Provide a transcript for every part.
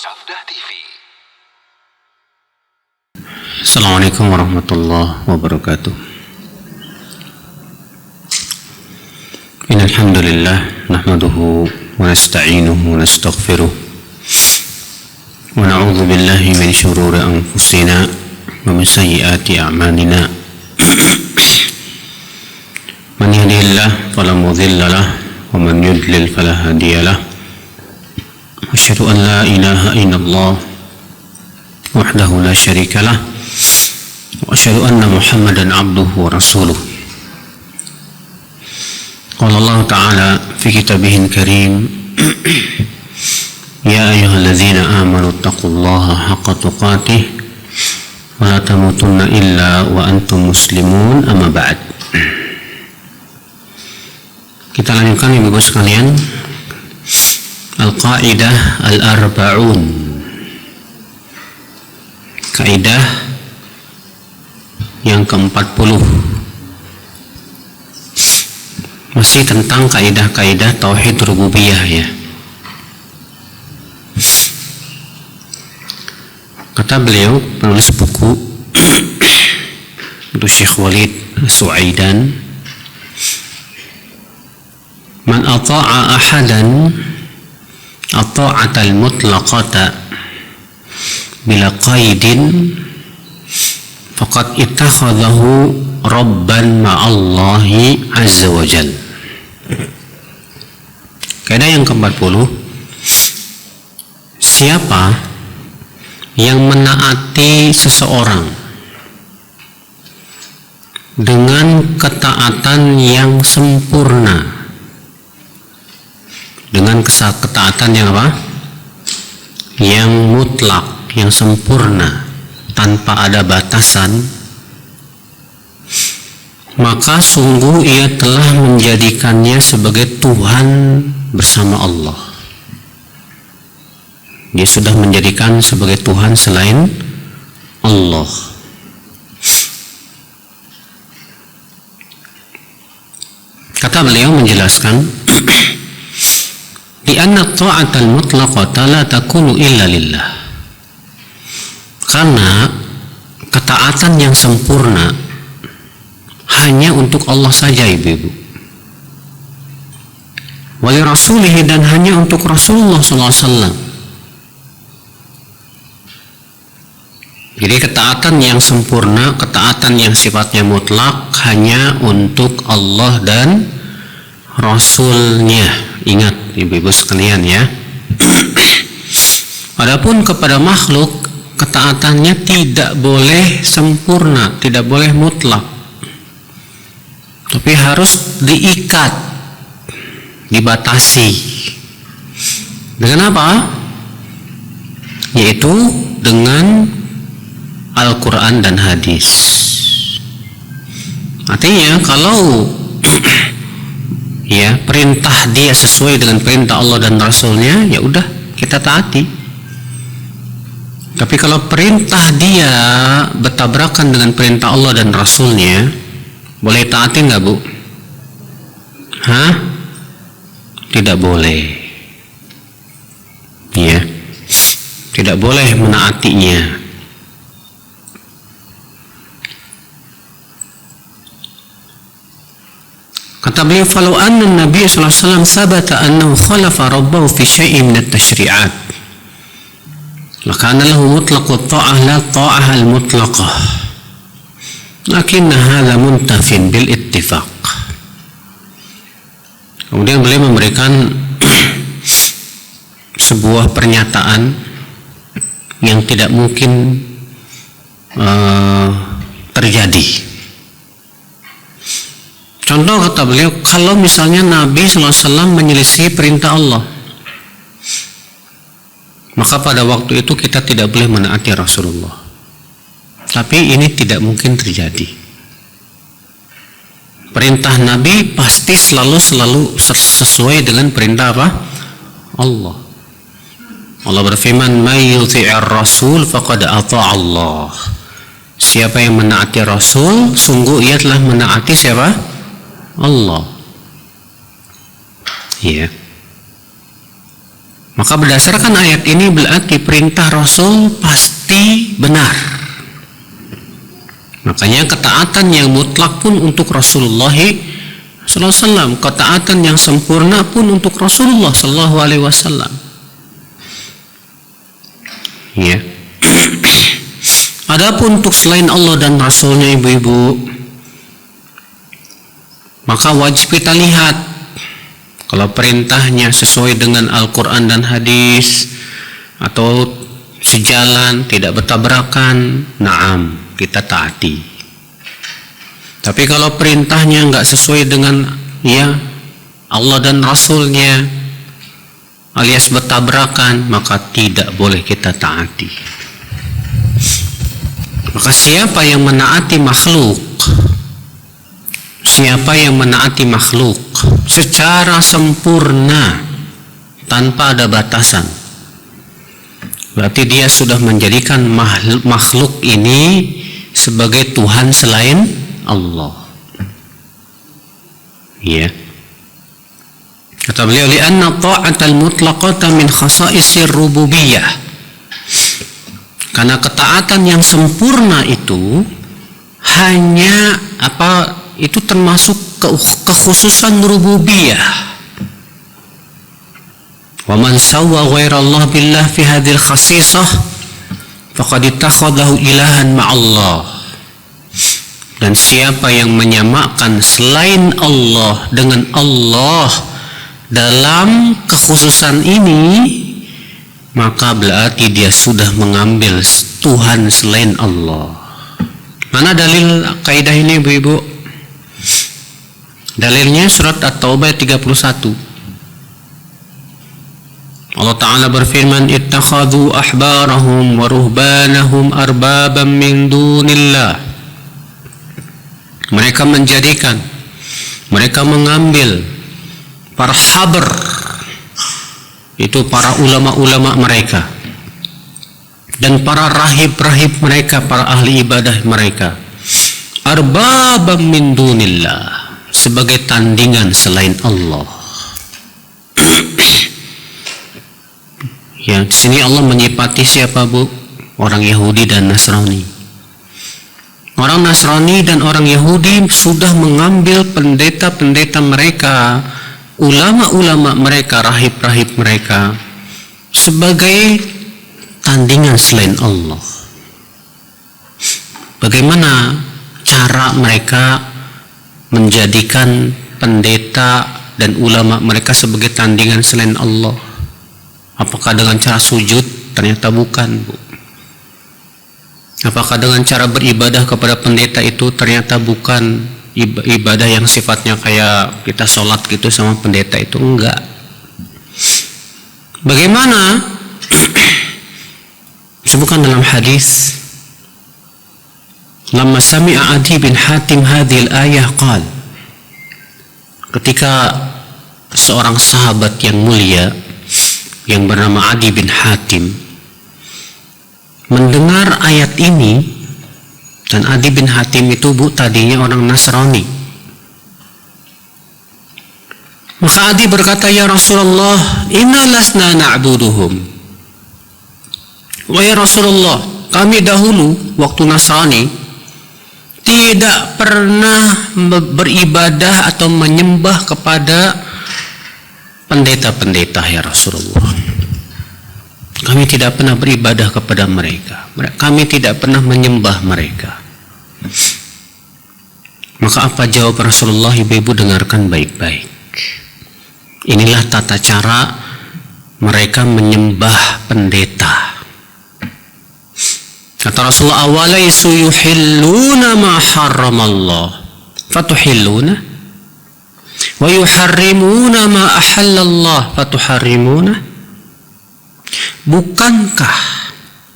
Sabda TV. Assalamualaikum warahmatullahi wabarakatuh. Innal hamdalillah nahmaduhu wa nasta'inuhu wa nastaghfiruh wa na'udzu billahi min shururi anfusina wa min sayyiati a'malina. Man yahdihillahu fala mudilla lahu wa man yudlil fala hadiya lahu. Asyhadu an la ilaha illallah wahdahu la syarika lah wa asyhadu anna Muhammadan abduhu wa rasuluh. Qala Allah Ta'ala fi kitabihil karim, ya ayyuhalladzina amanu taqullaha haqqa tuqatih wa la tamutunna illa wa antum muslimun, amma ba'd. Kita lanjutkan Ibu sekalian Al-Qa'idah Al-Arba'un, kaidah yang ke-40, masih tentang kaidah-kaidah tauhid rububiyah ya. Kata beliau, penulis buku itu Syekh Walid Su'aidan, man ata'a ahadan at-ta'atal mutlaqata bila qaidin faqad ittakhadhahu rabban ma'allahi azza wa jal. Kaidah yang ke-40, siapa yang menaati seseorang dengan ketaatan yang sempurna, dengan ketaatan yang apa? Yang mutlak, yang sempurna, tanpa ada batasan, maka sungguh ia telah menjadikannya sebagai Tuhan bersama Allah. Dia sudah menjadikan sebagai Tuhan selain Allah. Kata beliau menjelaskan, di anna ta'atal mutlaqata la takunu illa lillah. Karena ketaatan yang sempurna hanya untuk Allah saja, ibu-ibu. Wali rasulihi, dan hanya untuk Rasulullah SAW. Jadi ketaatan yang sempurna, ketaatan yang sifatnya mutlak hanya untuk Allah dan Rasulnya. Ingat ibu-ibu sekalian ya. Adapun kepada makhluk, ketaatannya tidak boleh sempurna, tidak boleh mutlak, tapi harus diikat, dibatasi. Dengan apa? Yaitu dengan Al-Quran dan hadis. Artinya kalau ya perintah dia sesuai dengan perintah Allah dan Rasulnya, ya udah kita taati. Tapi kalau perintah dia bertabrakan dengan perintah Allah dan Rasulnya, boleh taati nggak, Bu? Hah? Tidak boleh. Ya, tidak boleh menaatinya. Kata beliau, falau anna Nabi sallallahu alaihi wasallam sabata annahu khalafa rabbahu fi syai'in min at-tashri'at, lakana lahu mutlaqut ta'ah la ta'ah al-mutlaqah, lakinna hadha muntafin bil ittifaq. Kemudian beliau memberikan sebuah pernyataan yang tidak mungkin terjadi. Contoh kata beliau, kalau misalnya Nabi SAW menyelisih perintah Allah, maka pada waktu itu kita tidak boleh menaati Rasulullah. Tapi ini tidak mungkin terjadi. Perintah Nabi pasti selalu sesuai dengan perintah apa? Allah. Allah berfirman, "May yuti'ir rasul faqad ata'a Allah." Siapa yang menaati Rasul, sungguh ia telah menaati siapa? Allah. Ya. Maka berdasarkan ayat ini berarti perintah Rasul pasti benar. Makanya ketaatan yang mutlak pun untuk Rasulullah sallallahu alaihi wasallam, ketaatan yang sempurna pun untuk Rasulullah sallallahu alaihi wasallam. Ya. Adapun untuk selain Allah dan Rasulnya, ibu-ibu, maka wajib kita lihat kalau perintahnya sesuai dengan Al-Quran dan hadis atau sejalan, tidak bertabrakan, na'am, kita taati. Tapi kalau perintahnya nggak sesuai dengan Allah dan Rasulnya alias bertabrakan, maka tidak boleh kita taati. Maka siapa yang menaati makhluk, siapa yang menaati makhluk secara sempurna tanpa ada batasan, berarti dia sudah menjadikan makhluk ini sebagai Tuhan selain Allah. Ya. Kata beliau, li'anna ta'atal mutlaqata min khasa'isir rububiyah. Karena ketaatan yang sempurna itu hanya itu termasuk kekhususan rububiyah. Wa man sawwa ghairallah billah fi hadhil khasisah faqad ittakhadahu ilahan ma'allah. Dan siapa yang menyamakan selain Allah dengan Allah dalam kekhususan ini, maka berarti dia sudah mengambil Tuhan selain Allah. Mana dalil kaidah ini, ibu-ibu? Dalilnya surat At-Taubah 31. Allah Ta'ala berfirman, ittakhadhu ahbarahum wa ruhbanahum arbaban min dunillah. Mereka mengambil para habar, itu para ulama-ulama mereka, dan para rahib-rahib mereka, para ahli ibadah mereka, arbabam min dunillah, sebagai tandingan selain Allah. Ya, di sini Allah menyifati siapa, Bu? Orang Yahudi dan Nasrani. Orang Nasrani dan orang Yahudi sudah mengambil pendeta-pendeta mereka, ulama-ulama mereka, rahib-rahib mereka sebagai tandingan selain Allah. Bagaimana cara mereka menjadikan pendeta dan ulama mereka sebagai tandingan selain Allah? Apakah dengan cara sujud? Ternyata bukan, Bu. Apakah dengan cara beribadah kepada pendeta itu? Ternyata bukan ibadah yang sifatnya kayak kita sholat gitu sama pendeta itu, enggak. Bagaimana? Sebutkan dalam hadis, lamma sami'a Adi bin Hatim hadhil ayah qal, ketika seorang sahabat yang mulia yang bernama Adi bin Hatim mendengar ayat ini, dan Adi bin Hatim itu, Bu, tadinya orang Nasrani. Maka Adi berkata, ya Rasulullah, inna lasna na'buduhum. Wahai Rasulullah, kami dahulu waktu Nasrani tidak pernah beribadah atau menyembah kepada pendeta-pendeta, ya Rasulullah. Kami tidak pernah beribadah kepada mereka. Kami tidak pernah menyembah mereka. Maka apa jawab Rasulullah? Ibu-ibu dengarkan baik-baik. Inilah tata cara mereka menyembah pendeta. Kata Rasulullah, awalaysu yuhilluna ma harramallah fatuhilluna wa yuharrimuna ma ahallallah fatuharrimuna. Bukankah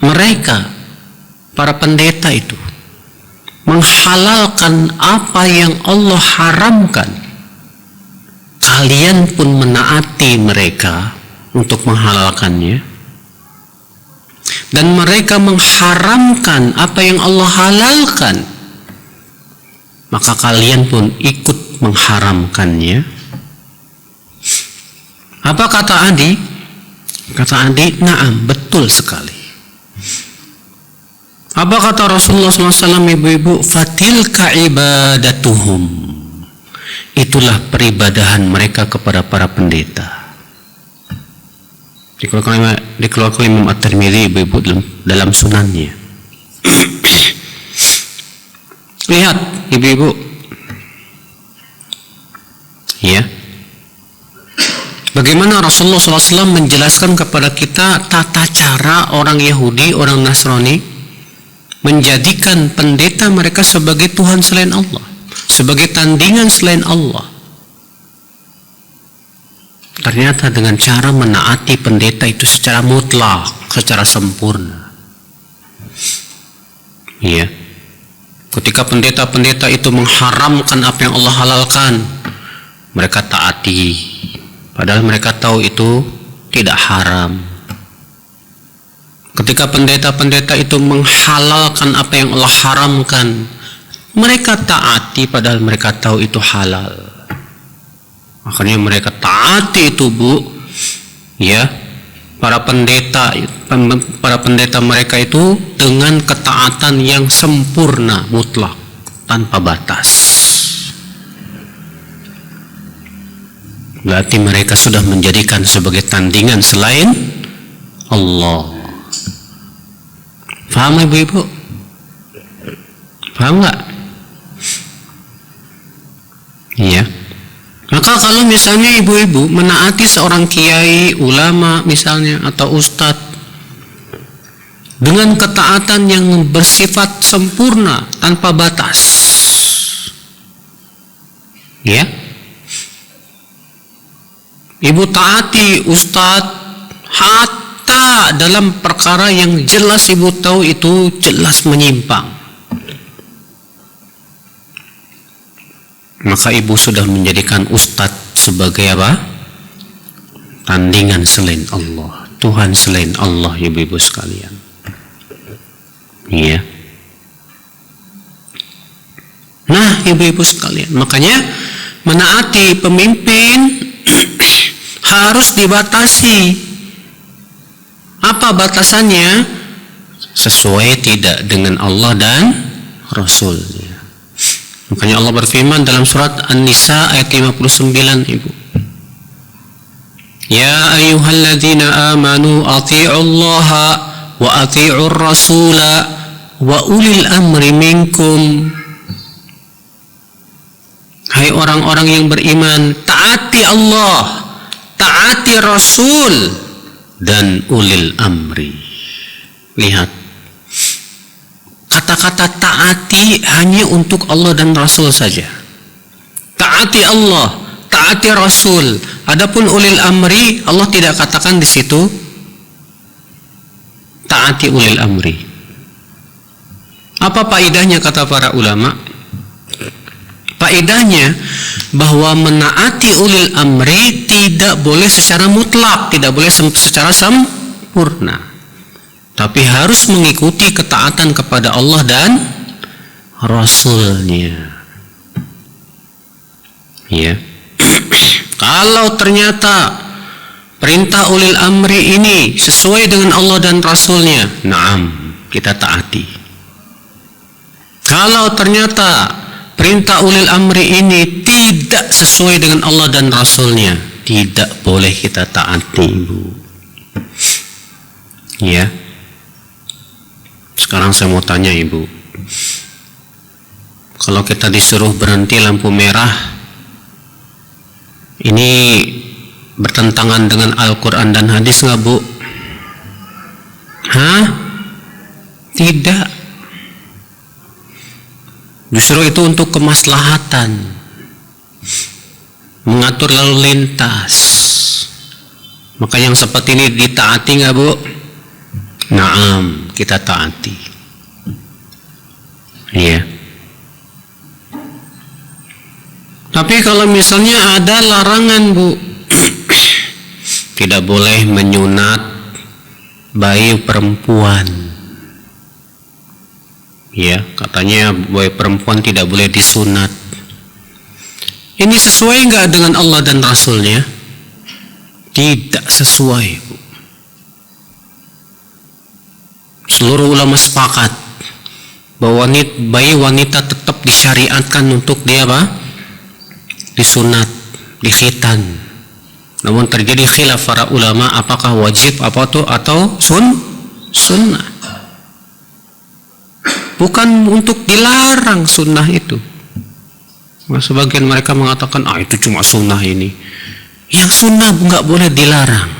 mereka, para pendeta itu, menghalalkan apa yang Allah haramkan? Kalian pun menaati mereka untuk menghalalkannya. Dan mereka mengharamkan apa yang Allah halalkan, maka kalian pun ikut mengharamkannya. Apa kata Adi? Kata Adi, na'am, betul sekali. Apa kata Rasulullah SAW, ibu-ibu? Fatilka ibadatuhum. Itulah peribadahan mereka kepada para pendeta. Dikeluarkan Imam At-Tirmidzi, ibu-ibu, dalam sunannya. Lihat, ibu-ibu. Ya. Bagaimana Rasulullah SAW menjelaskan kepada kita tata cara orang Yahudi, orang Nasrani menjadikan pendeta mereka sebagai Tuhan selain Allah, sebagai tandingan selain Allah. Ternyata dengan cara menaati pendeta itu secara mutlak, secara sempurna. Ya. Ketika pendeta-pendeta itu mengharamkan apa yang Allah halalkan, mereka taati. Padahal mereka tahu itu tidak haram. Ketika pendeta-pendeta itu menghalalkan apa yang Allah haramkan, mereka taati padahal mereka tahu itu halal. Makanya mereka taati itu, Bu. Ya. Para pendeta mereka itu dengan ketaatan yang sempurna, mutlak, tanpa batas. Berarti mereka sudah menjadikan sebagai tandingan selain Allah. Paham ibu-ibu? Paham nggak? Iya. Maka kalau misalnya ibu-ibu menaati seorang kiai, ulama misalnya, atau ustadz dengan ketaatan yang bersifat sempurna tanpa batas, ya, ibu taati ustadz hatta dalam perkara yang jelas ibu tahu itu jelas menyimpang, maka ibu sudah menjadikan ustadz sebagai apa? Tandingan selain Allah, Tuhan selain Allah, ibu-ibu sekalian. Iya. Nah, ibu-ibu sekalian, makanya menaati pemimpin harus dibatasi. Apa batasannya? Sesuai tidak dengan Allah dan Rasulnya. Makanya Allah berfirman dalam surat An-Nisa ayat 59, ibu. Ya ayyuhalladzina amanu athi'ullaha wa athi'ur rasula wa ulil amri minkum. Hai orang-orang yang beriman, taati Allah, taati Rasul, dan ulil amri. Lihat, kata-kata taati hanya untuk Allah dan Rasul saja. Taati Allah, taati Rasul. Adapun ulil amri, Allah tidak katakan di situ taati ulil amri. Apa faedahnya kata para ulama? Faedahnya bahwa menaati ulil amri tidak boleh secara mutlak, tidak boleh secara sempurna, tapi harus mengikuti ketaatan kepada Allah dan Rasulnya. Ya. Kalau ternyata perintah ulil amri ini sesuai dengan Allah dan Rasulnya, na'am, kita taati. Kalau ternyata perintah ulil amri ini tidak sesuai dengan Allah dan Rasulnya, tidak boleh kita taati, ibu. Ya. Sekarang saya mau tanya ibu, kalau kita disuruh berhenti lampu merah, ini bertentangan dengan Al-Quran dan hadis nggak, bu? Hah? Tidak. Justru itu untuk kemaslahatan, mengatur lalu lintas. Maka yang seperti ini ditaati nggak, bu? Naam, kita taati. Iya. Tapi kalau misalnya ada larangan, bu, tidak boleh menyunat bayi perempuan. Ya, katanya bayi perempuan tidak boleh disunat. Ini sesuai nggak dengan Allah dan Rasulnya? Tidak sesuai, bu. seluruh ulama sepakat bahwa bayi wanita tetap disyariatkan untuk dia disunat, dikhitan. Namun terjadi khilaf para ulama apakah wajib atau sunnah. Bukan untuk dilarang sunnah itu. Sebagian mereka mengatakan itu cuma sunnah ini. Yang sunnah nggak boleh dilarang.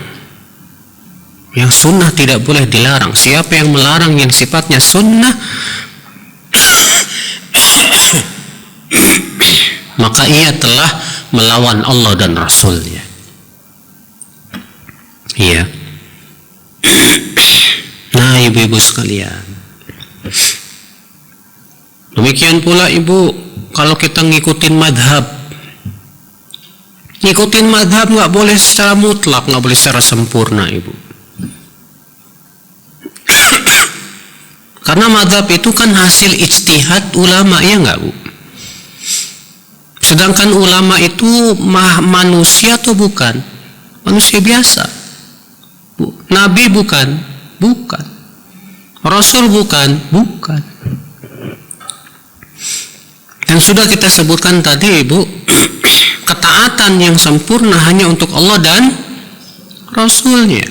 Yang sunnah tidak boleh dilarang. Siapa yang melarang yang sifatnya sunnah, maka ia telah melawan Allah dan Rasulnya. Iya. Nah, ibu-ibu sekalian, demikian pula ibu, kalau kita ngikutin madhab nggak boleh secara mutlak, nggak boleh secara sempurna ibu. Karena madhab itu kan hasil ijtihad ulama, ya nggak bu? Sedangkan ulama itu manusia atau bukan? Manusia biasa. Nabi bukan. Rasul bukan. Dan sudah kita sebutkan tadi ibu, ketaatan yang sempurna hanya untuk Allah dan Rasulnya.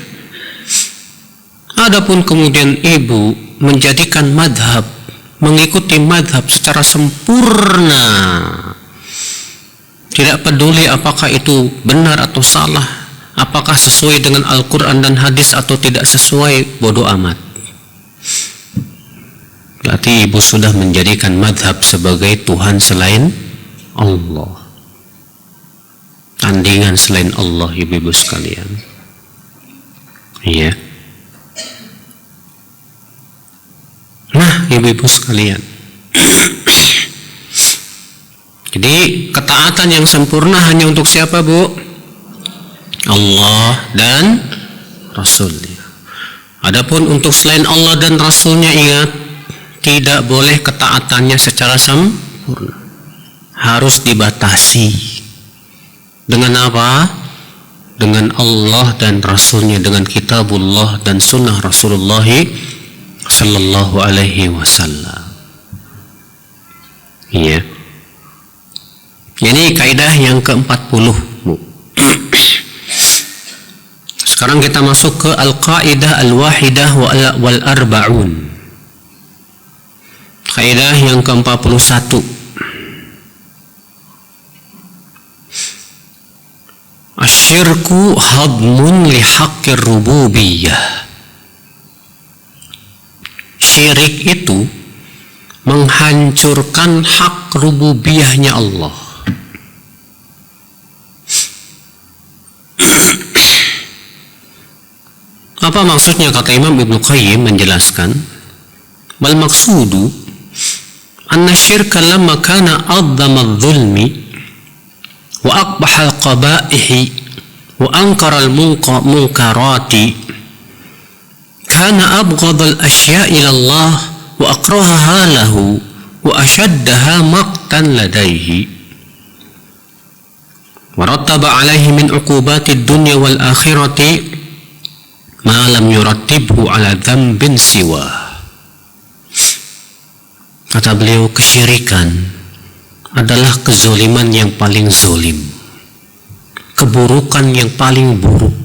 Adapun kemudian ibu menjadikan madhab, mengikuti madhab secara sempurna, tidak peduli apakah itu benar atau salah, apakah sesuai dengan Al-Quran dan hadis atau tidak sesuai, bodoh amat. Berarti ibu sudah menjadikan madhab sebagai Tuhan selain Allah, tandingan selain Allah, ibu-ibu sekalian. Iya. Nah, ibu-ibu sekalian, jadi ketaatan yang sempurna hanya untuk siapa bu? Allah dan Rasulnya. Adapun untuk selain Allah dan Rasulnya, ingat, tidak boleh ketaatannya secara sempurna, harus dibatasi. Dengan apa? Dengan Allah dan Rasulnya, dengan kitabullah dan sunnah Rasulullah sallallahu alaihi wasallam. Iya. Ini kaidah yang ke-40 bu. Sekarang kita masuk ke al-qaidah al-wahidah wal arba'un. Kaidah yang ke-41. Asyirku hadmun li haqqir rububiyah. Syirik itu menghancurkan hak rububiyahnya Allah. Apa maksudnya? Kata Imam Ibnu Qayyim menjelaskan, wal maqsudu anna syirka lamma kana a'dhama adh-dhulmi wa aqbaha al-qaba'ihi wa ankara al-munkarati kana abghadha al-ashya' ila Allah wa akrahaha lahu wa ashaddaha maqtan ladayhi wa rattaba alayhi min uqubati ad-dunya wal akhirati ma lam yurattibhu ala dhanbin siwa. Kata beliau, kesyirikan adalah kezoliman yang paling zolim, keburukan yang paling buruk,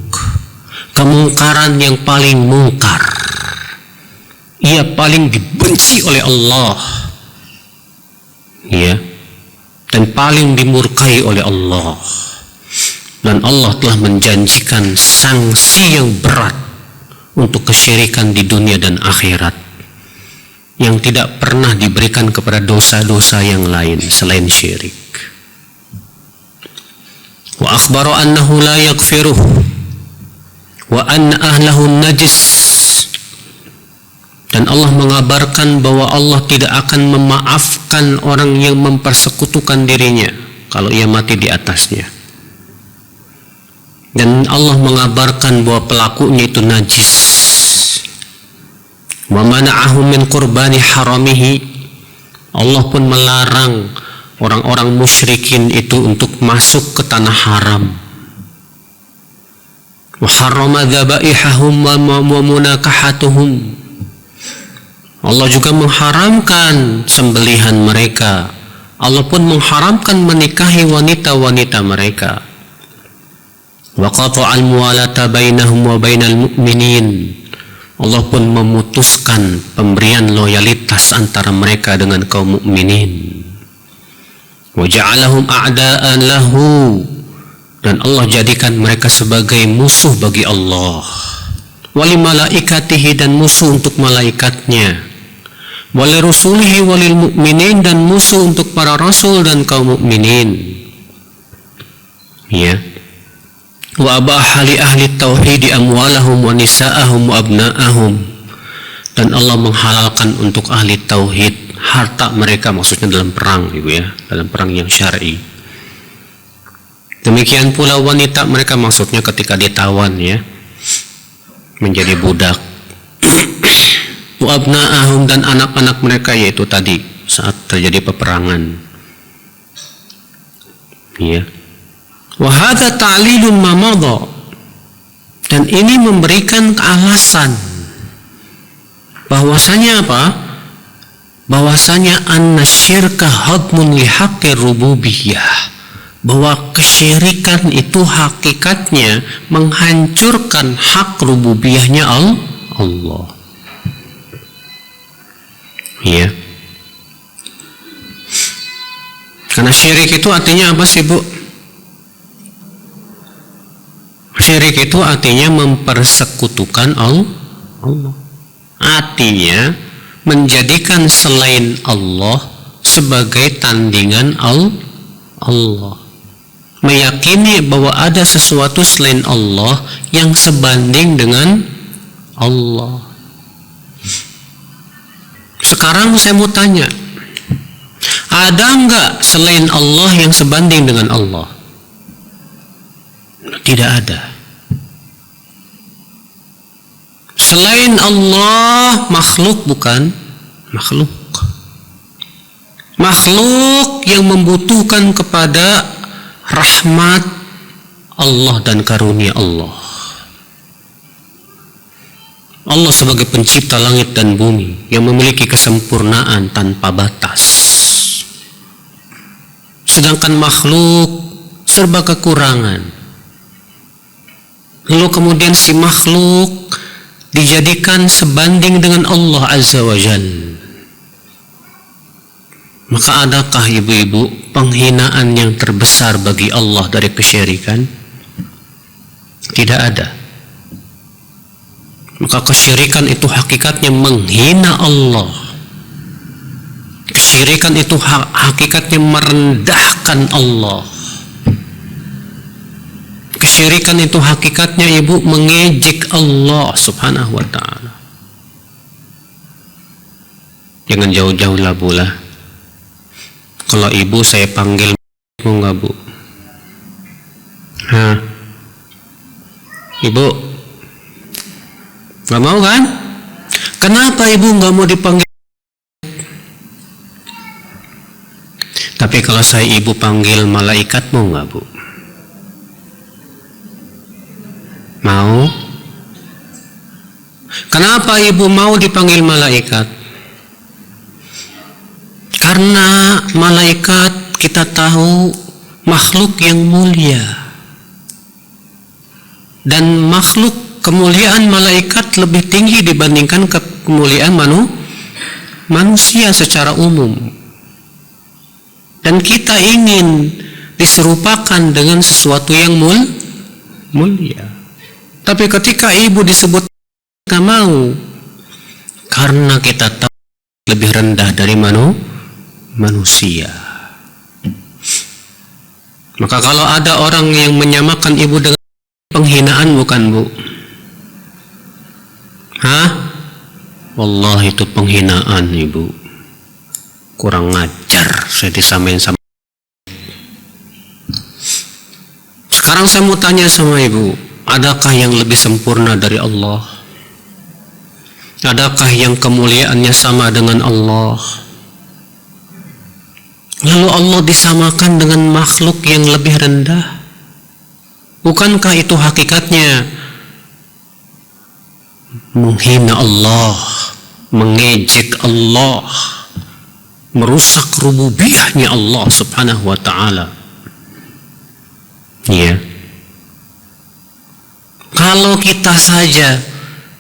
kemungkaran yang paling mungkar. Ia paling dibenci oleh Allah, ya, dan paling dimurkai oleh Allah. Dan Allah telah menjanjikan sanksi yang berat untuk kesyirikan di dunia dan akhirat, yang tidak pernah diberikan kepada dosa-dosa yang lain selain syirik. Wa akhbaru annahu la yaghfiruhu wa anna ahlahu najis. Dan Allah mengabarkan bahwa Allah tidak akan memaafkan orang yang mempersekutukan dirinya kalau ia mati di atasnya. Dan Allah mengabarkan bahwa pelakunya itu najis. Wa mana'ahu min qurbani haramihi. Allah pun melarang orang-orang musyrikin itu untuk masuk ke tanah haram. Wa harrama dzabaihahum wa munakahatuhum. Allah juga mengharamkan sembelihan mereka. Allah pun mengharamkan menikahi wanita-wanita mereka. Wa qata'al muwalata bainahum wa bainal mu'minin. Allah pun memutuskan pemberian loyalitas antara mereka dengan kaum mukminin. Wa ja'alahum a'da'an lahu. Dan Allah jadikan mereka sebagai musuh bagi Allah. Wali malaikatihi, dan musuh untuk malaikatnya. Wali rusulihi walil mu'minin, dan musuh untuk para rasul dan kaum mukminin. Ya. Wa abaha li ahli tauhid amwalahum wa nisa'ahum wa abna'ahum. Dan Allah menghalalkan untuk ahli tauhid harta mereka, maksudnya dalam perang, Ibu ya, dalam perang yang syar'i. Demikian pula wanita mereka, maksudnya ketika ditawan ya, menjadi budak. Wa abna'ahum, dan anak-anak mereka, yaitu tadi saat terjadi peperangan. Ya. Wa hadza ta'lilun ma madha. Dan ini memberikan alasan bahwasanya apa? Bahwasanya anna syirka hadmun li haqqir rububiyah. Bahwa kesyirikan itu hakikatnya menghancurkan hak rububiyahnya Allah. Ya. Karena syirik itu artinya apa sih, Bu? Syirik itu artinya mempersekutukan Allah. Artinya menjadikan selain Allah sebagai tandingan Allah. Meyakini bahwa ada sesuatu selain Allah yang sebanding dengan Allah. Sekarang saya mau tanya, ada enggak selain Allah yang sebanding dengan Allah? Tidak ada. Selain Allah makhluk, bukan? Makhluk. Makhluk yang membutuhkan kepada rahmat Allah dan karunia Allah. Allah sebagai pencipta langit dan bumi yang memiliki kesempurnaan tanpa batas. Sedangkan makhluk serba kekurangan. Lalu kemudian si makhluk dijadikan sebanding dengan Allah Azza wa Jalla. Maka adakah ibu-ibu penghinaan yang terbesar bagi Allah dari kesyirikan? Tidak ada. Maka kesyirikan itu hakikatnya menghina Allah. Kesyirikan itu hakikatnya merendahkan Allah. Kesyirikan itu hakikatnya ibu mengejek Allah subhanahu wa ta'ala. Jangan jauh-jauh lah, Bu lah. Kalau ibu saya panggil, mau nggak, Bu? Hah? Ibu nggak mau kan? Kenapa ibu nggak mau dipanggil? Tapi kalau saya ibu panggil malaikat, mau nggak, Bu? Mau? Kenapa ibu mau dipanggil malaikat? Karena malaikat kita tahu makhluk yang mulia. Dan makhluk, kemuliaan malaikat lebih tinggi dibandingkan kemuliaan manusia secara umum. Dan kita ingin diserupakan dengan sesuatu yang mulia. Tapi ketika ibu disebut nggak mau, karena kita tahu lebih rendah dari manusia. Maka kalau ada orang yang menyamakan ibu dengan penghinaan, bukan, Bu? Hah? Wallahi itu penghinaan, ibu. Kurang ngajar saya disamain sama. Sekarang saya mau tanya sama ibu, adakah yang lebih sempurna dari Allah? Adakah yang kemuliaannya sama dengan Allah? Lalu Allah disamakan dengan makhluk yang lebih rendah? Bukankah itu hakikatnya menghina Allah mengejek Allah, merusak rububiyahnya Allah subhanahu wa ta'ala. Ya. Kalau kita saja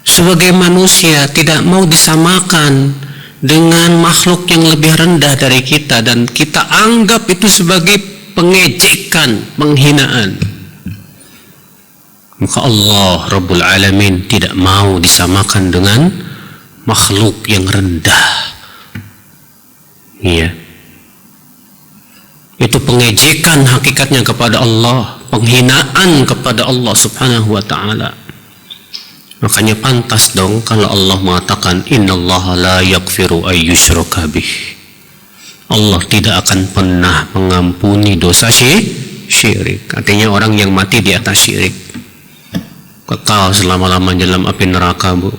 sebagai manusia tidak mau disamakan dengan makhluk yang lebih rendah dari kita dan kita anggap itu sebagai pengejekan, penghinaan, maka Allah Rabbul Alamin tidak mau disamakan dengan makhluk yang rendah. Iya. Itu pengejekan hakikatnya kepada Allah, penghinaan kepada Allah subhanahu wa ta'ala. Makanya pantas dong kalau Allah mengatakan innallaha la yaghfiru ay yushraka bih. Allah tidak akan pernah mengampuni dosa syirik. Artinya orang yang mati di atas syirik kekal selama-lamanya dalam api neraka, Bu.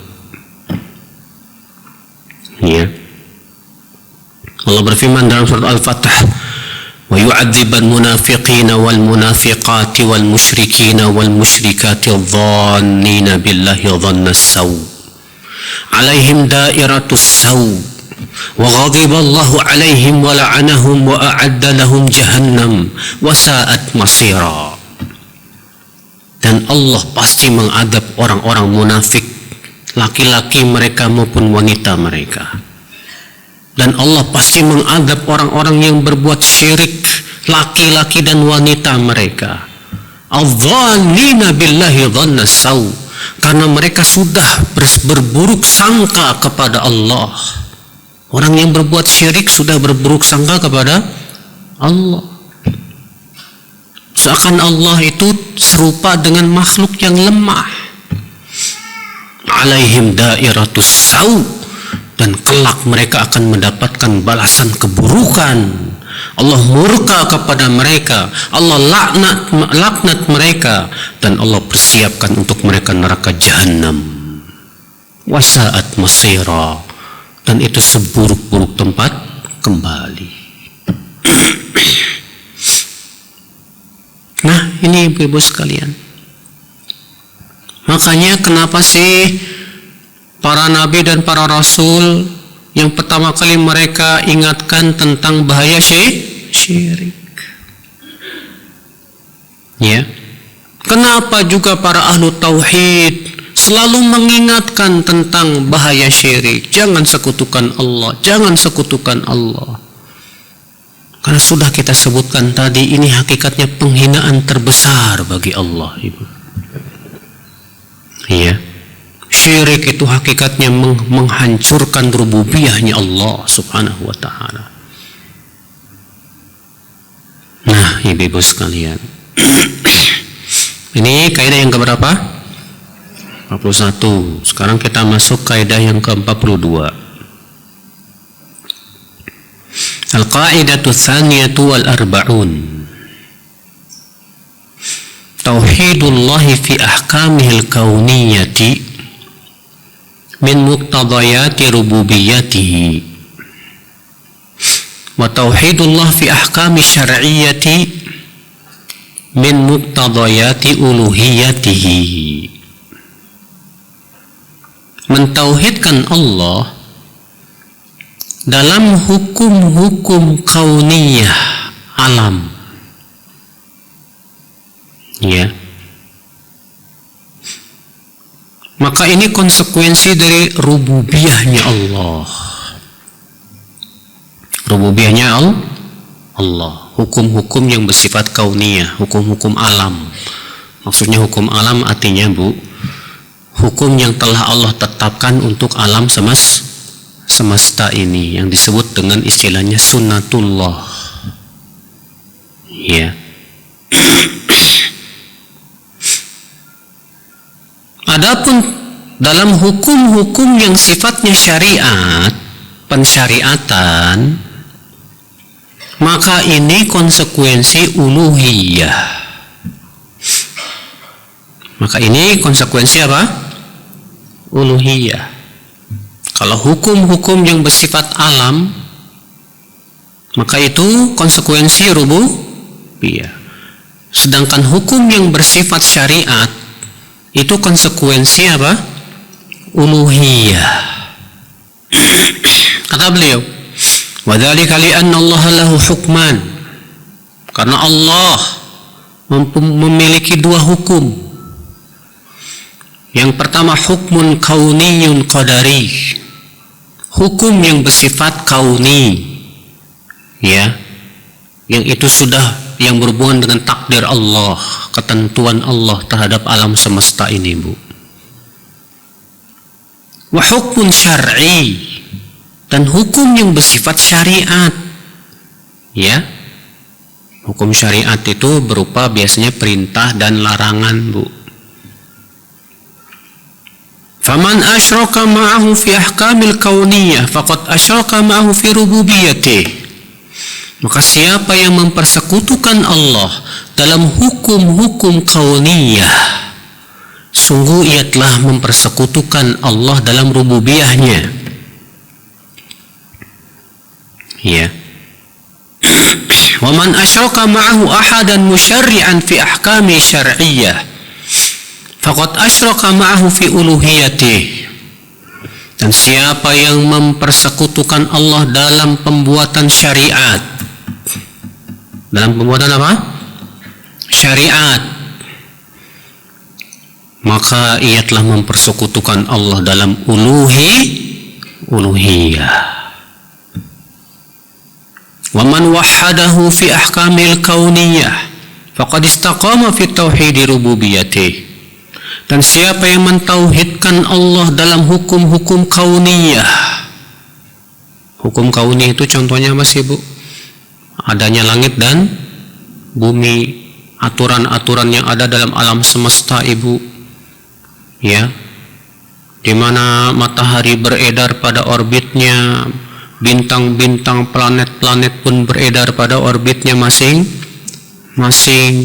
Ya. Allah berfirman dalam surat Al-Fatah, wa yu'adziban munafiqina wal munafiqati wal musyrikina wal musyrikati dhannina billahi dhanna saw alaihim dairatus saw wa ghadiba Allahu alaihim wa la'anahum wa a'adda lahum jahannam wa sa'at masira. Dan Allah pasti mengadab orang-orang munafik, laki-laki mereka maupun wanita mereka. Dan Allah pasti mengadab orang-orang yang berbuat syirik, laki-laki dan wanita mereka. Adh-dhannina billahi dhanna saw, karena mereka sudah berburuk sangka kepada Allah. Orang yang berbuat syirik sudah berburuk sangka kepada Allah. Seakan Allah itu serupa dengan makhluk yang lemah. Alaihim dairatus saw, dan kelak mereka akan mendapatkan balasan keburukan. Allah murka kepada mereka, Allah laknat mereka, dan Allah persiapkan untuk mereka neraka jahanam. Wasaat masira, dan itu seburuk-buruk tempat kembali. Nah, ini ibu-ibu sekalian. Makanya kenapa sih para nabi dan para rasul yang pertama kali mereka ingatkan tentang bahaya syirik? Ya. Kenapa juga para ahlu tauhid selalu mengingatkan tentang bahaya syirik? Jangan sekutukan Allah, jangan sekutukan Allah. Karena sudah kita sebutkan tadi, ini hakikatnya penghinaan terbesar bagi Allah, Ibu. Iya. Syirik itu hakikatnya menghancurkan rububiyahnya Allah subhanahu wa ta'ala. Nah, ibu-ibu sekalian, ini kaidah yang keberapa? 41. Sekarang kita masuk kaidah yang ke-42. Al-qa'idatu tsaniyatu wal arba'un. Tauhidullahi fi ahkamihil kauniyati min muqtadayati rububiyyatihi wa tauhidullah fi ahkami syar'iyyati min muqtadayati uluhiyyatihi. Mentauhidkan Allah dalam hukum-hukum kauniyah alam, ya, maka ini konsekuensi dari rububiyahnya Allah. Rububiyahnya Allah, hukum-hukum yang bersifat kauniyah, hukum-hukum alam. Maksudnya hukum alam artinya, Bu, hukum yang telah Allah tetapkan untuk alam semesta ini, yang disebut dengan istilahnya sunnatullah. Ya. Adapun dalam hukum-hukum yang sifatnya syariat, pensyariatan, maka ini konsekuensi uluhiyah. Maka ini konsekuensi apa? Uluhiyah. Kalau hukum-hukum yang bersifat alam, maka itu konsekuensi rububiyah. Sedangkan hukum yang bersifat syariat, itu konsekuensi apa? Uluhiyah. Kata beliau, wa dzalika li anna Allah lahu hukman. Karena Allah memiliki dua hukum. Yang pertama hukmun kauniyun qadari. Hukum yang bersifat kauni. Ya. Yang itu sudah yang berhubungan dengan takdir Allah, ketentuan Allah terhadap alam semesta ini, Bu. Wa hukmun syar'i, dan hukum yang bersifat syariat. Ya. Hukum syariat itu berupa biasanya perintah dan larangan, Bu. Faman asyraka ma'ahu fi ahkamil kauniyah faqad asyraka ma'ahu fi rububiyyatih. Maka siapa yang mempersekutukan Allah dalam hukum-hukum kauniyah, sungguh ia telah mempersekutukan Allah dalam rububiyahnya. Ya. Wa man asyraka ma'ahu ahadan musyarri'an fi ahkami syar'iyyah faqad asyraka ma'ahu fi uluhiyatih. Dan siapa yang mempersekutukan Allah dalam pembuatan syariat, dalam pembuatan apa? Syariat, maka ia telah mempersekutukan Allah dalam uluhiyah. Wa man wahhadahu fi ahkamil kauniyah faqad istaqama fi tauhid rububiyyatih. Dan siapa yang mentauhidkan Allah dalam hukum-hukum kauniyah. Hukum kauniyah itu contohnya apa sih, Bu? Adanya langit dan bumi, aturan-aturan yang ada dalam alam semesta, Ibu. Ya. Di mana matahari beredar pada orbitnya, bintang-bintang, planet-planet pun beredar pada orbitnya masing-masing.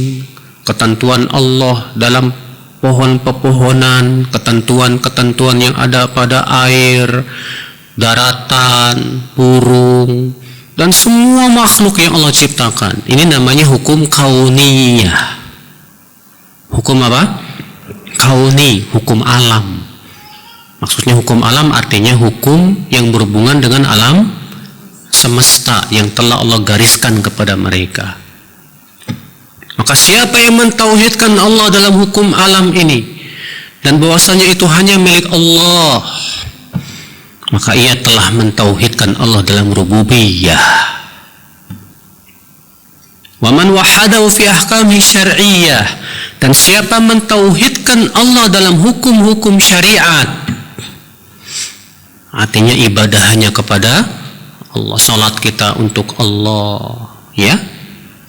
Ketentuan Allah dalam pohon-pepohonan, ketentuan-ketentuan yang ada pada air, daratan, burung, dan semua makhluk yang Allah ciptakan. Ini namanya hukum kauniyah. Hukum apa? Kauni, hukum alam. Maksudnya hukum alam artinya hukum yang berhubungan dengan alam semesta yang telah Allah gariskan kepada mereka. Maka siapa yang mentauhidkan Allah dalam hukum alam ini dan bahwasanya itu hanya milik Allah, maka ia telah mentauhidkan Allah dalam rububiyah. Wa man wahadahu fi ahkami syar'iyyah, dan siapa mentauhidkan Allah dalam hukum-hukum syariat, artinya ibadah hanya kepada Allah, salat kita untuk Allah, ya,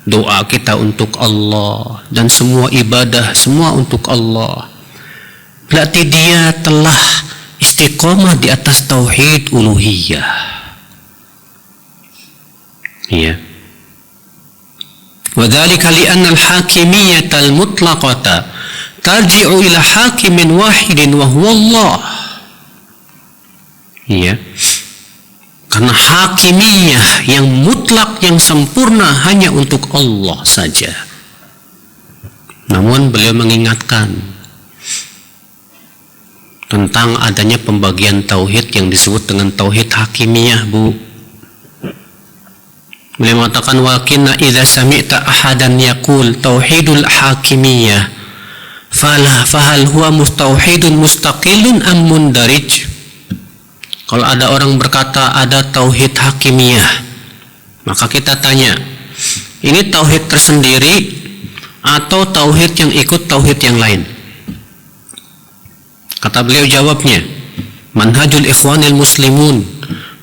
doa kita untuk Allah, dan semua ibadah semua untuk Allah, berarti dia telah istiqomah di atas tauhid uluhiyah. Ya. Wa dzalika li anna al-hakimiyyah al-mutlaqata tarji'u ila hakimin wahidin wa huwa Allah. Ya. Karena hakimiyah yang mutlak, yang sempurna hanya untuk Allah saja. Namun beliau mengingatkan tentang adanya pembagian tauhid yang disebut dengan tauhid hakimiyah, Bu. Beliau mengatakan wakinna idza sami'ta ahadan yaqul tauhidul hakimiyah fahal huwa mustauhidun mustaqillun am mundarij. Kalau ada orang berkata ada tauhid hakimiyah, maka kita tanya, ini tauhid tersendiri atau tauhid yang ikut tauhid yang lain? Kata beliau jawabnya, manhajul ikhwanil muslimun,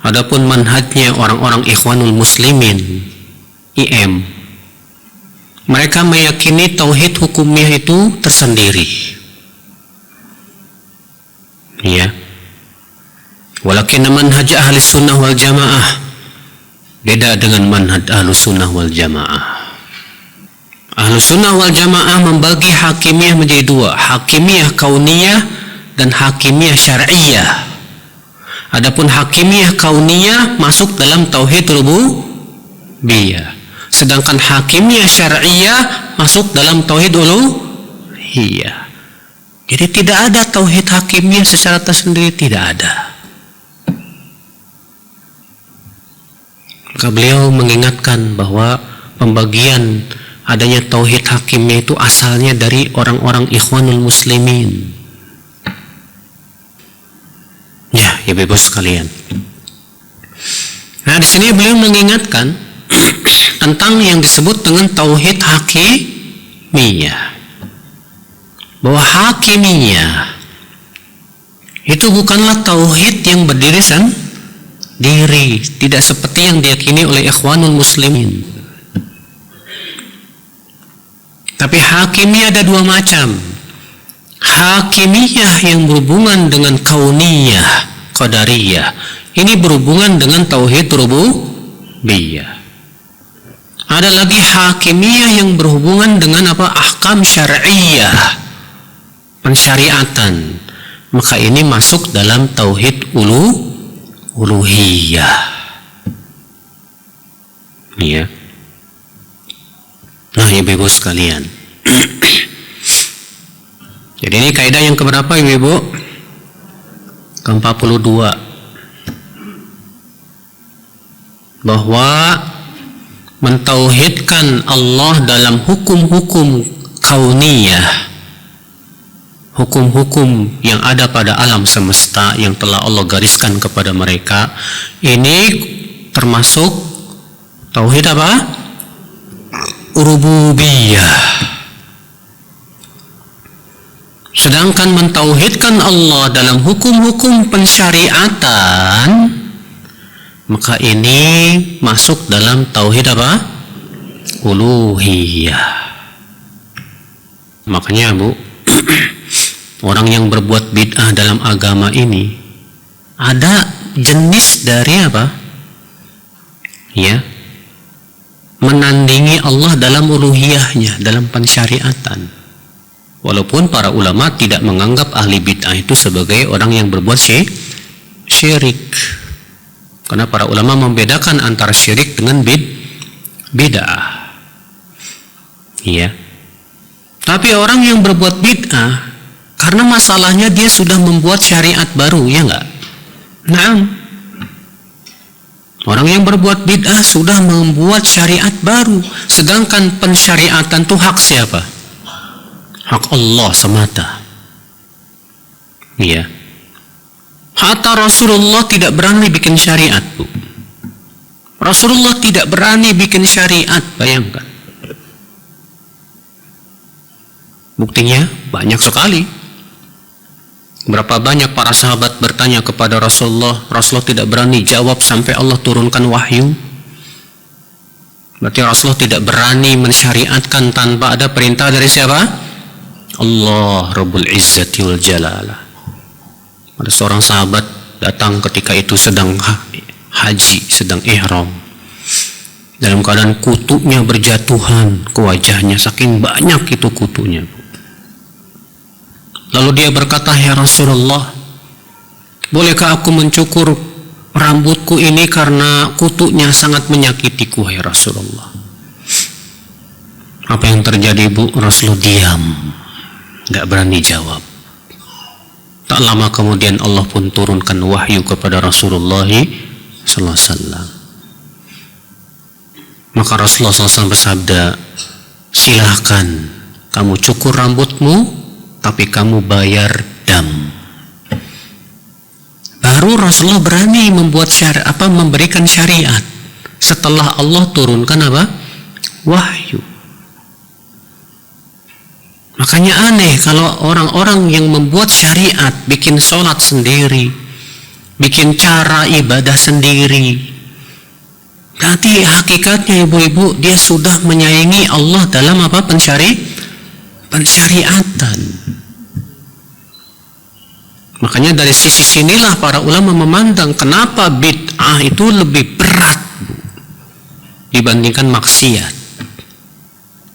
adapun manhajnya orang-orang ikhwanul muslimin, IM, mereka meyakini tauhid hukumiyah itu tersendiri. Ya. Walakin manhaj ahli sunnah wal jamaah beda dengan manhaj ahli sunnah wal jamaah. Ahli sunnah wal jamaah membagi hakimiyah menjadi dua, hakimiyah kauniyah dan hakimiyah syar'iyah. Adapun hakimiyah kauniyah masuk dalam tauhid rububiyah, sedangkan hakimiyah syar'iyah masuk dalam tauhid uluhiyah. Jadi tidak ada tauhid hakimiyah secara tersendiri, tidak ada. Maka beliau mengingatkan bahwa pembagian adanya tauhid hakimnya itu asalnya dari orang-orang Ikhwanul Muslimin. Ya, ibu-ibu sekalian. Nah, di sini beliau mengingatkan tentang yang disebut dengan tauhid hakimiyah. Bahwa hakimiyah itu bukanlah tauhid yang berdiri sendiri, tidak seperti yang diyakini oleh Ikhwanul Muslimin. Tapi hakimiyah ada dua macam. Hakimiyah yang berhubungan dengan kauniyah, qadariyah. Ini berhubungan dengan tauhid rububiyah. Ada lagi hakimiyah yang berhubungan dengan ahkam syar'iyah, pensyariatan. Maka ini masuk dalam tauhid uluhiyah. Ya. Nah, ibu-ibu sekalian. Jadi ini kaidah yang keberapa, ibu-ibu? Ke-42. Bahwa mentauhidkan Allah dalam hukum-hukum kauniyah, hukum-hukum yang ada pada alam semesta yang telah Allah gariskan kepada mereka, ini termasuk tauhid rububiyah. Sedangkan mentauhidkan Allah dalam hukum-hukum pensyariatan, maka ini masuk dalam tauhid uluhiyah. Makanya Bu, orang yang berbuat bid'ah dalam agama ini ada jenis dari ya, menandingi Allah dalam uluhiyahnya, dalam pensyariatan. Walaupun para ulama tidak menganggap ahli bid'ah itu sebagai orang yang berbuat syirik. Karena para ulama membedakan antara syirik dengan bid'ah. Iya. Tapi orang yang berbuat bid'ah, karena masalahnya dia sudah membuat syariat baru, ya enggak? Nah, orang yang berbuat bid'ah sudah membuat syariat baru. Sedangkan pensyariatan itu hak siapa? Hak Allah semata. Iya. Hatta Rasulullah tidak berani bikin syariat, Bu. Rasulullah tidak berani bikin syariat, bayangkan. Buktinya banyak sekali. Berapa banyak para sahabat bertanya kepada Rasulullah, Rasulullah tidak berani jawab sampai Allah turunkan wahyu. Berarti Rasulullah tidak berani mensyariatkan tanpa ada perintah dari siapa? Allah Rabbul Izzati wal Jalalah. Ada seorang sahabat datang ketika itu sedang haji, sedang ihram. Dalam keadaan kutunya berjatuhan ke wajahnya, saking banyak itu kutunya. Lalu dia berkata, "Ya Rasulullah, bolehkah aku mencukur rambutku ini karena kutunya sangat menyakitiku, ya Rasulullah?" Apa yang terjadi, Bu? Rasulullah diam, gak berani jawab. Tak lama kemudian Allah pun turunkan wahyu kepada Rasulullah sallallahu alaihi wasallam. Maka Rasulullah SAW bersabda, "Silahkan kamu cukur rambutmu, tapi kamu bayar dam." Baru Rasulullah berani membuat memberikan syariat setelah Allah turunkan wahyu. Makanya aneh kalau orang-orang yang membuat syariat, bikin sholat sendiri, bikin cara ibadah sendiri. Berarti hakikatnya, ibu-ibu, dia sudah menyayangi Allah dalam pensyariatan. Makanya dari sisi sinilah para ulama memandang kenapa bid'ah itu lebih berat dibandingkan maksiat.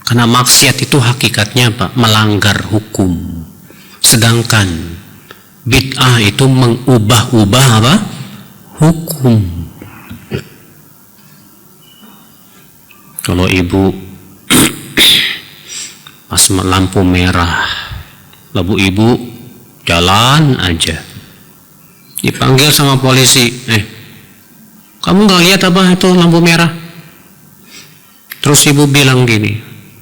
Karena maksiat itu hakikatnya melanggar hukum. Sedangkan bid'ah itu mengubah-ubah hukum. Kalau ibu pas lampu merah, lalu ibu jalan aja, dipanggil sama polisi, Kamu nggak lihat apa itu lampu merah? Terus ibu bilang gini,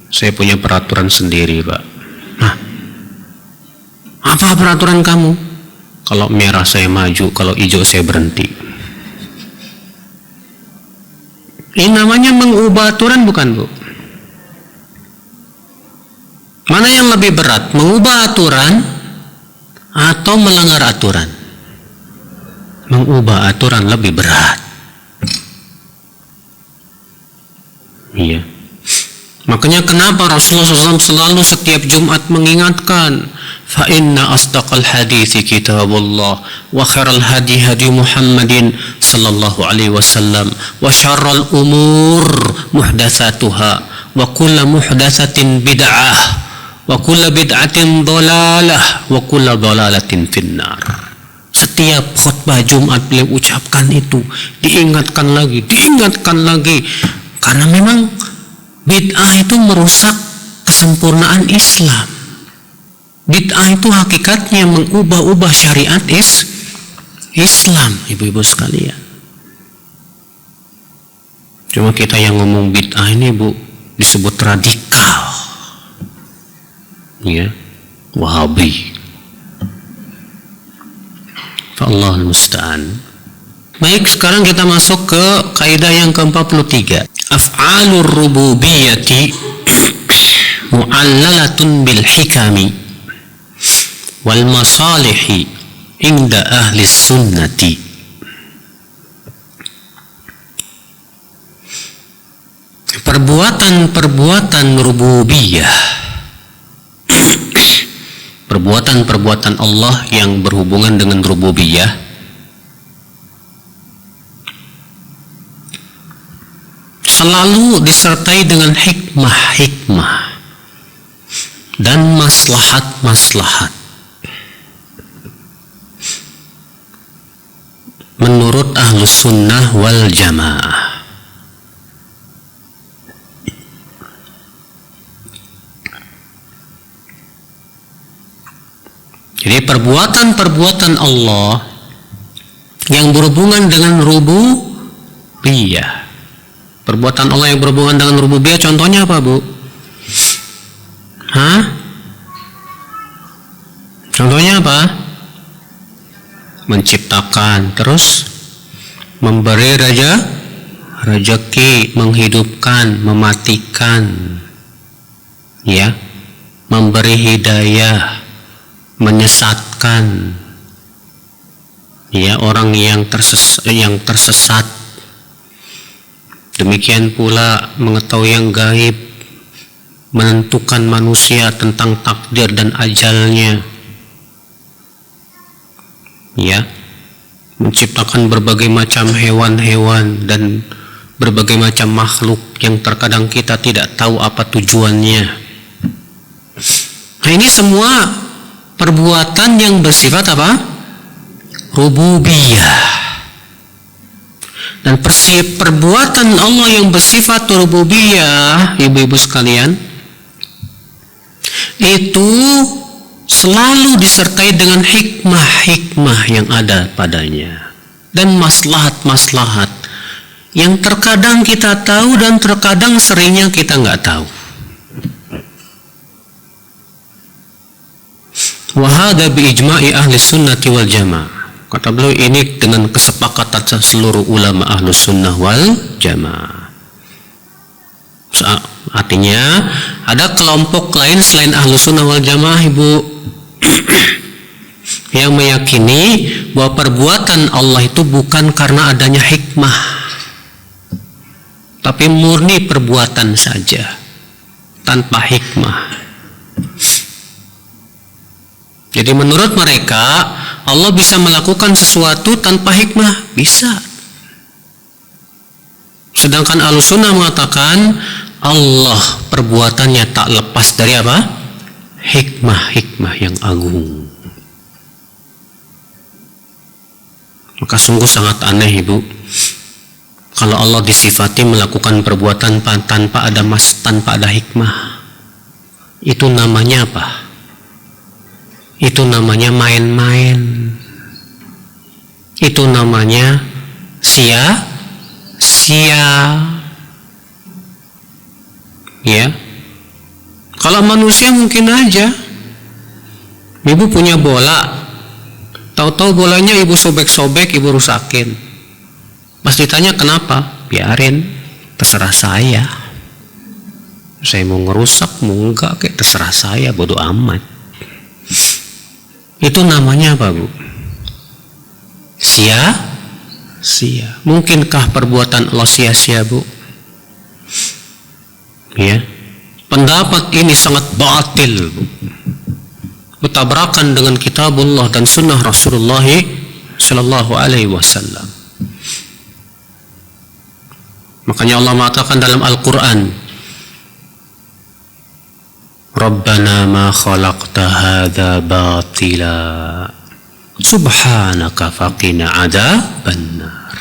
saya punya peraturan sendiri, Pak. Nah, apa peraturan kamu? Kalau merah saya maju, kalau hijau saya berhenti. Ini namanya mengubah aturan bukan, Bu? Mana yang lebih berat, mengubah aturan atau melanggar aturan? Mengubah aturan lebih berat. Iya. Makanya kenapa Rasulullah SAW selalu setiap Jumat mengingatkan, fa inna asdaqal hadithi kitabullah wa khairal hadi hadi Muhammadin sallallahu alaihi wasallam wa syarral umur muhdatsatuha wa kullu muhdatsatin bid'ah wa kullu bid'atin dhalalah wa kullu dhalalatin finnar. Setiap khutbah Jumat beliau ucapkan itu, diingatkan lagi, karena memang bid'ah itu merusak kesempurnaan Islam. Bid'ah itu hakikatnya mengubah-ubah syariat Islam, ibu-ibu sekalian. Cuma kita yang ngomong bid'ah ini, Bu, disebut radikal. Ya, Wahabi. Allahul musta'an. Baik, sekarang kita masuk ke kaidah yang ke-43. Af'alur rububiyyati mu'allalatun bil hikami wal masalihi inda ahli sunnati. Perbuatan-perbuatan rububiyah, perbuatan-perbuatan Allah yang berhubungan dengan rububiyah, selalu disertai dengan hikmah-hikmah dan maslahat-maslahat menurut Ahlus Sunnah wal Jamaah. Jadi perbuatan-perbuatan Allah yang berhubungan dengan rububiyah, perbuatan Allah yang berhubungan dengan rububiyah, contohnya apa, Bu? Contohnya apa? Menciptakan, terus memberi rezeki, menghidupkan, mematikan, ya, memberi hidayah, menyesatkan, ya, orang yang tersesat. Demikian pula mengetahui yang gaib, menentukan manusia tentang takdir dan ajalnya, ya, menciptakan berbagai macam hewan-hewan dan berbagai macam makhluk yang terkadang kita tidak tahu apa tujuannya. Nah, ini semua perbuatan yang bersifat apa? Rububiyah. Dan perbuatan Allah yang bersifat rububiyah, ibu-ibu sekalian, itu selalu disertai dengan hikmah-hikmah yang ada padanya dan maslahat-maslahat yang terkadang kita tahu dan terkadang seringnya kita nggak tahu. Wahada biijma'i ahli sunnati wal jamaah. Kata beliau, ini dengan kesepakatan seluruh ulama ahlu sunnah wal jamaah. Artinya ada kelompok lain selain ahlu sunnah wal jamaah, ibu, yang meyakini bahwa perbuatan Allah itu bukan karena adanya hikmah, tapi murni perbuatan saja tanpa hikmah. Jadi menurut mereka Allah bisa melakukan sesuatu tanpa hikmah, bisa. Sedangkan Ahlussunnah mengatakan Allah perbuatannya tak lepas dari apa? Hikmah-hikmah yang agung. Maka sungguh sangat aneh, ibu, kalau Allah disifati melakukan perbuatan tanpa ada hikmah. Itu namanya apa? Itu namanya main-main. Itu namanya sia. Ya. Kalau manusia mungkin aja. Ibu punya bola, tahu-tahu bolanya ibu sobek-sobek, ibu rusakin. Pas ditanya kenapa? Biarin, terserah saya. Saya mau ngerusak, mau enggak, kayak terserah saya, bodoh amat. Itu namanya apa, Bu? Sia-sia. Mungkinkah perbuatan Allah sia-sia, Bu? Ya. Pendapat ini sangat batil, Bu. Bertabrakan dengan kitabullah dan sunnah Rasulullah sallallahu alaihi wasallam. Makanya Allah mengatakan dalam Al-Quran, Rabbana ma khalaqta hadha batila subhanaka faqina adzabannar.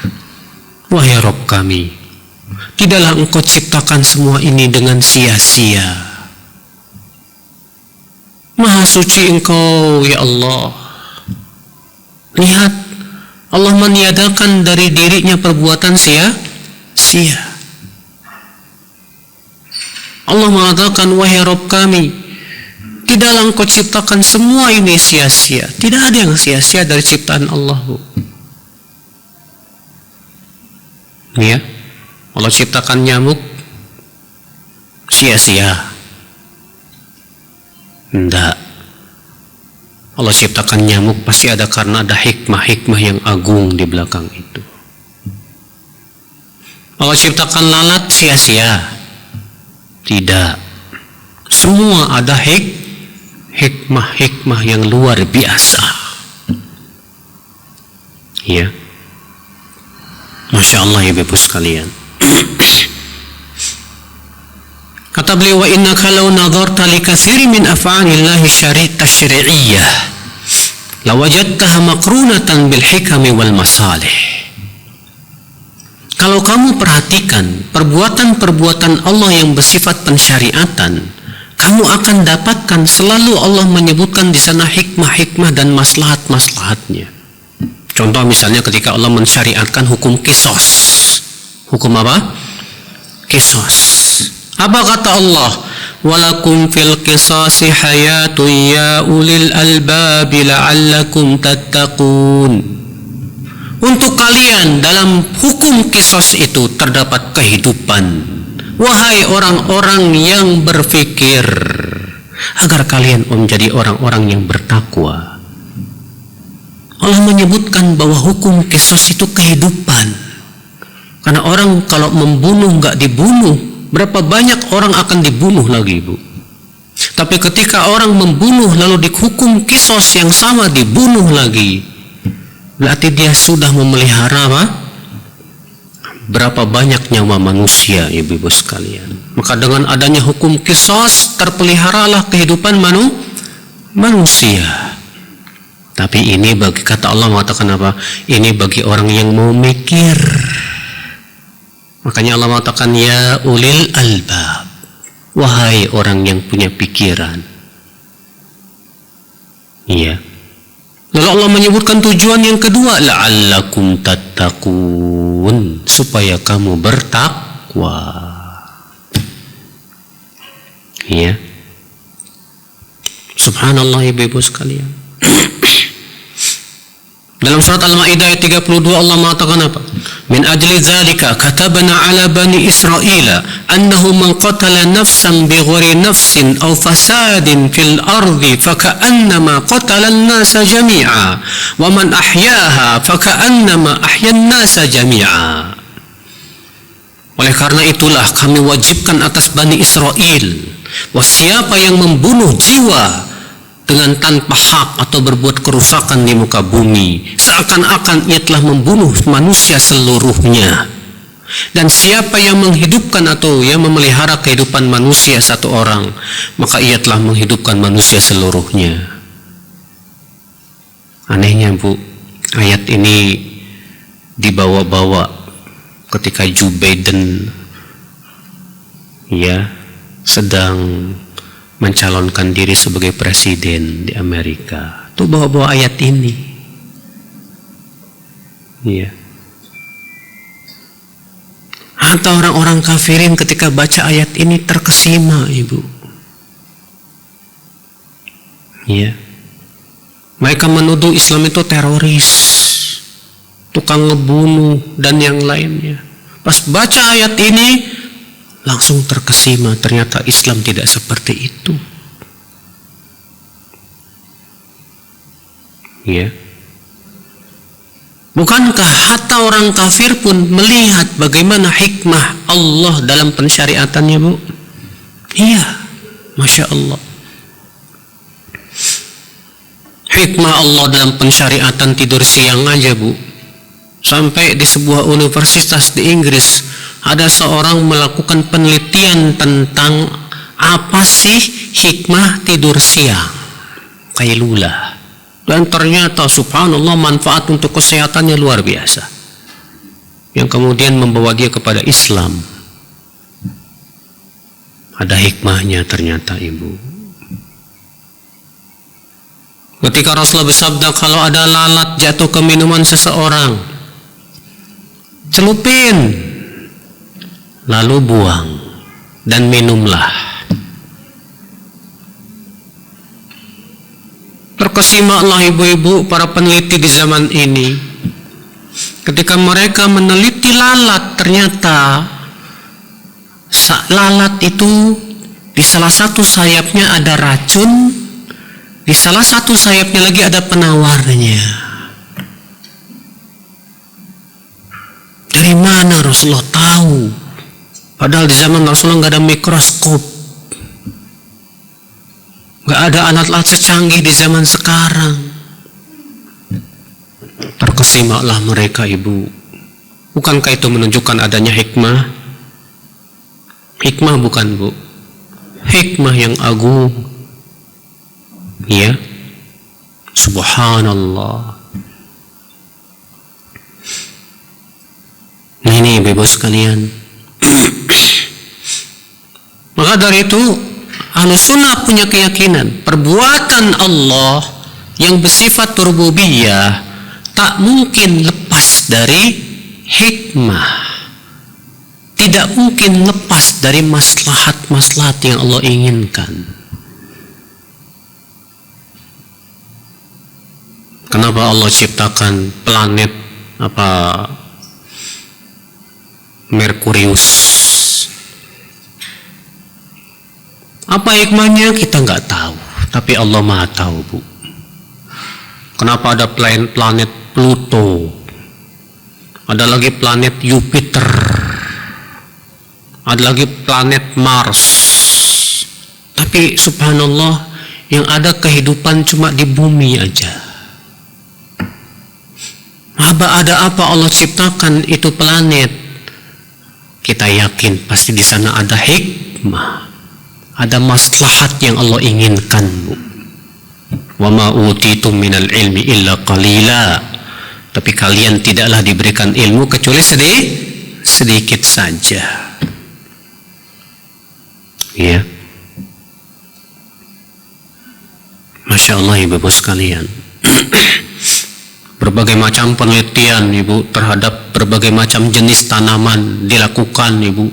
Wahai Rabb kami, tidaklah engkau ciptakan semua ini dengan sia-sia. Maha suci engkau ya Allah. Lihat, Allah meniadakan dari dirinya perbuatan sia-sia. Allah mengatakan, wahai Rabb kami, tidaklah engkau ciptakan semua ini sia-sia. Tidak ada yang sia-sia dari ciptaan Allah, Bu. Ya, Allah ciptakan nyamuk sia-sia. Tidak. Allah ciptakan nyamuk pasti ada karena ada hikmah-hikmah yang agung di belakang itu. Allah ciptakan lalat sia-sia. Tidak. Semua ada hikmah-hikmah yang luar biasa. Ya. Masya Allah, ibu-ibu sekalian. Kata beliau, wa innaka law nadharta li katsirin min af'alillahi syari'iyyah lawajadtaha maqrunatan bil hikami wal masalih. Kalau kamu perhatikan perbuatan-perbuatan Allah yang bersifat pensyariatan, kamu akan dapatkan selalu Allah menyebutkan di sana hikmah-hikmah dan maslahat-maslahatnya. Contoh misalnya ketika Allah mensyariatkan hukum qisas. Hukum apa? Qisas. Apa kata Allah? Walakum fil qisasi hayatun ya ulil albabi la'allakum tattaqun. Untuk kalian dalam hukum qisas itu terdapat kehidupan. Wahai orang-orang yang berfikir, agar kalian menjadi orang-orang yang bertakwa. Allah menyebutkan bahwa hukum qisas itu kehidupan. Karena orang kalau membunuh nggak dibunuh, berapa banyak orang akan dibunuh lagi, Bu. Tapi ketika orang membunuh lalu dihukum qisas yang sama dibunuh lagi, berarti dia sudah memelihara apa? Berapa banyak nyawa manusia, ibu-ibu sekalian. Maka dengan adanya hukum qisas terpeliharalah kehidupan manusia. Tapi ini bagi, kata Allah mengatakan apa? Ini bagi orang yang mau mikir. Makanya Allah mengatakan ya ulil albab, wahai orang yang punya pikiran. Iya. Lalu Allah menyebutkan tujuan yang kedua, la'allakum tattaqun, supaya kamu bertakwa. Iya. Subhanallah, ibu-ibu sekalian. Dalam surat Al-Maidah ayat 32 Allah mengatakan apa? Min ajli dzalika katabna ala bani Israila annahu man qatala nafsan bighairi nafsin aw fasadin fil ardi faka'annama qatala an-nasa jami'a wa man ahyaha faka'annama ahya an-nasa jami'a. Oleh karena itulah kami wajibkan atas Bani Israel, bahwa siapa yang membunuh jiwa dengan tanpa hak atau berbuat kerusakan di muka bumi, seakan-akan ia telah membunuh manusia seluruhnya. Dan siapa yang menghidupkan atau yang memelihara kehidupan manusia satu orang, maka ia telah menghidupkan manusia seluruhnya. Anehnya, Bu, ayat ini dibawa-bawa ketika Joe Biden sedang mencalonkan diri sebagai presiden di Amerika. Tuh bawa-bawa ayat ini. Hatta orang-orang kafirin ketika baca ayat ini terkesima, Ibu. Ya. Mereka menuduh Islam itu teroris, tukang ngebunuh, dan yang lainnya. Pas baca ayat ini, langsung terkesima. Ternyata Islam tidak seperti itu. Ya. Bukankah hatta orang kafir pun melihat bagaimana hikmah Allah dalam pensyariatannya, Bu? Iya, Masya Allah. Hikmah Allah dalam pensyariatan tidur siang aja, Bu. Sampai di sebuah universitas di Inggris ada seorang melakukan penelitian tentang apa sih hikmah tidur siang, qailula. Dan ternyata subhanallah manfaat untuk kesehatannya luar biasa, yang kemudian membawa dia kepada Islam. Ada hikmahnya ternyata, Ibu. Ketika Rasulullah bersabda, kalau ada lalat jatuh ke minuman seseorang, celupin, lalu buang, dan minumlah. Terkesimaklah ibu-ibu para peneliti di zaman ini. Ketika mereka meneliti lalat, ternyata lalat itu di salah satu sayapnya ada racun, di salah satu sayapnya lagi ada penawarnya. Dari mana Rasulullah tahu? Padahal di zaman Rasulullah nggak ada mikroskop, nggak ada alat-alat secanggih di zaman sekarang. Terkesimaklah mereka, Ibu. Bukankah itu menunjukkan adanya hikmah? Hikmah bukan, Bu? Hikmah yang agung. Ya, subhanallah. Nah ini Ibu sekalian. Maka dari itu Ahlus Sunnah punya keyakinan perbuatan Allah yang bersifat rububiyah tak mungkin lepas dari hikmah, tidak mungkin lepas dari maslahat-maslahat yang Allah inginkan. Kenapa Allah ciptakan planet Merkurius? Apa hikmahnya kita nggak tahu, tapi Allah Maha tahu, Bu. Kenapa ada planet Pluto, ada lagi planet Jupiter, ada lagi planet Mars, tapi subhanallah yang ada kehidupan cuma di bumi aja. Ada apa Allah ciptakan itu planet? Kita yakin pasti di sana ada hikmah, ada maslahat yang Allah inginkan, Bu. Wa ma utitum minal ilmi illa qalila. Tapi kalian tidaklah diberikan ilmu kecuali sedikit saja. Ya. Masya Allah, Ibu sekalian. Berbagai macam penelitian, Ibu, terhadap berbagai macam jenis tanaman dilakukan, Ibu,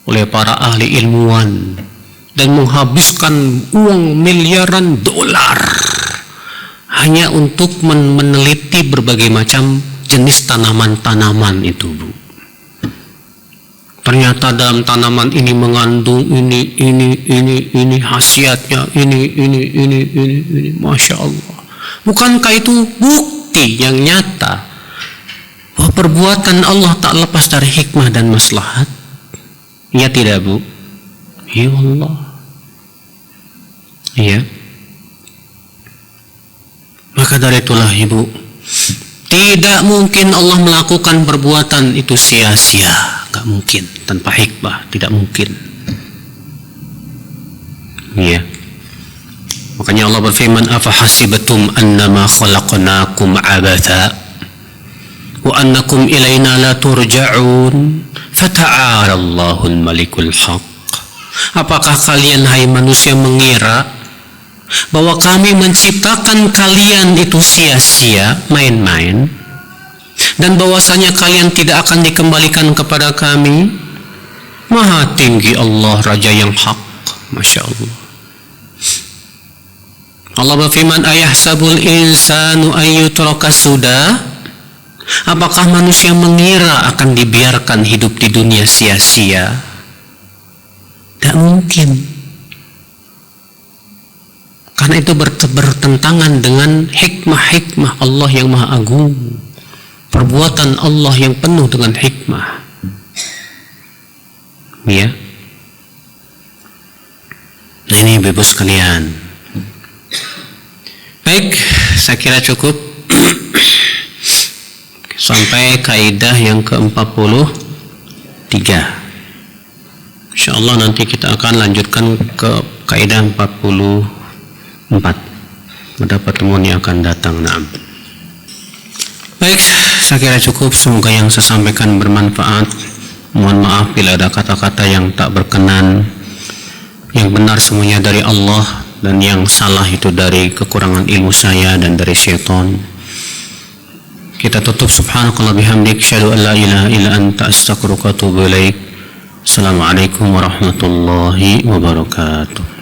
oleh para ahli ilmuwan, dan menghabiskan uang miliaran dolar hanya untuk meneliti berbagai macam jenis tanaman-tanaman itu, Bu. Ternyata dalam tanaman ini mengandung ini khasiatnya, ini, Masya Allah. Bukankah itu bukti yang nyata bahwa perbuatan Allah tak lepas dari hikmah dan maslahat? Ya tidak, Bu? Ya Allah. Iya. Maka dari itulah, Ibu, tidak mungkin Allah melakukan perbuatan itu sia-sia. Gak mungkin. Tanpa hikmah, tidak mungkin. Iya. Makanya Allah berfirman, afahasibatum annama khalaqnakum abatha wa annakum ilaina la turja'un fata'ala Allahul malikul haq. Apakah kalian, hai manusia, mengira bahwa kami menciptakan kalian itu sia-sia, main-main, dan bahwasanya kalian tidak akan dikembalikan kepada kami. Maha tinggi Allah, Raja yang hak. Masya Allah. Allah berfirman, ayahsabul insanu ayyutraka suda. Apakah manusia mengira akan dibiarkan hidup di dunia sia-sia? Tidak mungkin. Karena itu bertentangan dengan hikmah-hikmah Allah yang maha agung. Perbuatan Allah yang penuh dengan hikmah. Ya. Nah, ini Bapak sekalian. Baik, saya kira cukup sampai kaidah yang ke-43. Insyaallah nanti kita akan lanjutkan ke kaidah 44 pada pertemuan yang akan datang. Naam. Baik, saya kira cukup. Semoga yang saya sampaikan bermanfaat. Mohon maaf bila ada kata-kata yang tak berkenan. Yang benar semuanya dari Allah, dan yang salah itu dari kekurangan ilmu saya dan dari syaitan. Kita tutup. Subhanakallah bihamdik, asyhadu an la ilaha illa anta, astaghfiruka wa atubu ilaik. Assalamualaikum warahmatullahi wabarakatuh.